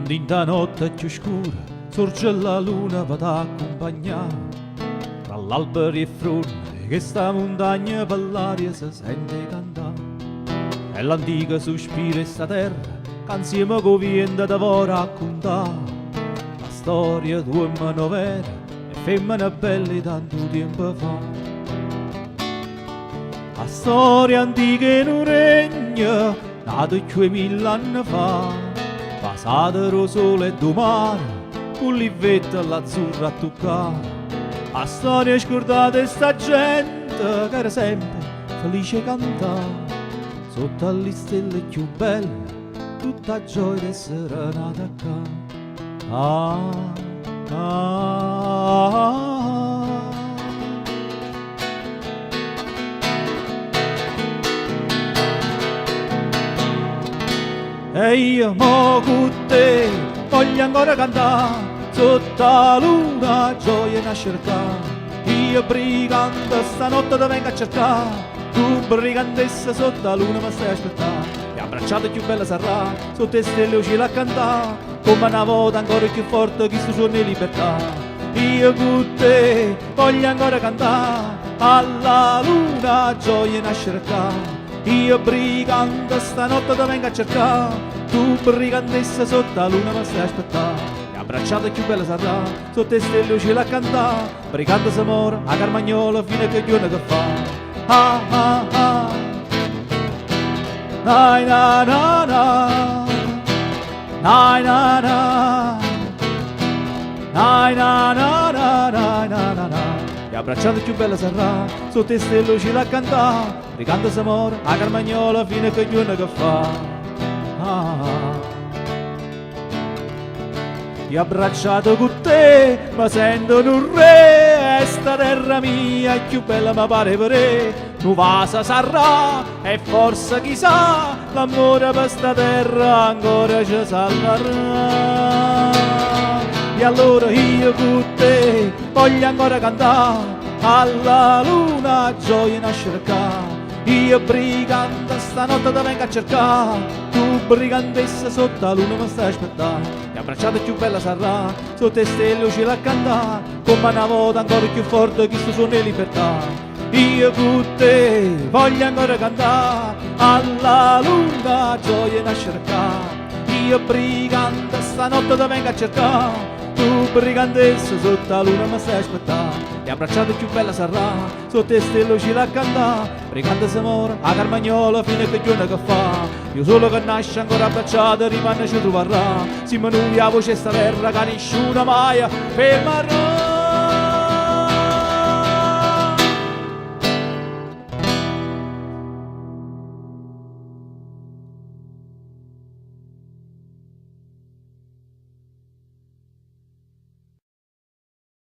Quando in da notte più scura sorge la luna va ad accompagnare tra l'albero e fronte che sta montagna per l'aria si sente cantare e l'antica sospira e sta terra che insieme con vento ti vuole raccontare la storia di uomini veri e femmine belle tanto tempo fa. La storia antica in un regno nato 2000 anni fa, basata sul sole e sul mare con l'ivetta l'azzurra a toccare. La storia scordata di sta gente che era sempre felice cantare sotto alle stelle più belle, tutta gioia di essere nata qua. E io mo con te voglio ancora cantare sotto la luna gioia in a cercare. Io brigante stanotte ti vengo a cercare, tu brigantessa sotto la luna mi stai a aspettare. E abbracciate più bella sarà, sotto le stelle uscire a cantare, come una volta ancora più forte che sto suono di libertà. Io con te voglio ancora cantare, alla luna gioia in a cercare. Io brigante stanotte ti vengo a cercare, tu brigantessa sotto la luna mi stai a aspettare. Abbracciata più bella sarà, sotto le stelle uscire a cantare, brigante s'amore, a Carmagnola fino a che giorno che fa. Ah ah ah, na na na na, na na na, na na na na na na na. E abbracciata più bella sarà, sotto le stelle uscire a cantare, brigante s'amore, a Carmagnola fino a che giorno che fa. Ah. E abbracciato con te mi sento un re, e sta terra mia è più bella mi pare per re. Nu vasa sarà e forse chissà l'amore per sta terra ancora ci salverà. E allora io con te voglio ancora cantare, alla luna gioia in a cercare. Io brigante stanotte ti vengo a cercare, tu brigantessa sotto la luna mi stai a aspettare. E abbracciata più bella sarà, sotto le stelle uscire a cantare, come una volta ancora più forte che sto suono di libertà. Io con te voglio ancora cantare, alla luna gioia in a cercare. Io brigante stanotte ti vengo a cercare, tu brigantessa sotto la luna mi stai a aspettare. E abbracciata più bella sarà, sotto le stelle uscire a cantare, brigante s'amore, a Carmagnola fino a che giorno che fa. Io solo che nasce ancora abbracciata rimane ci troverà, si manuia voce sta terra che nessuno mai fermerà.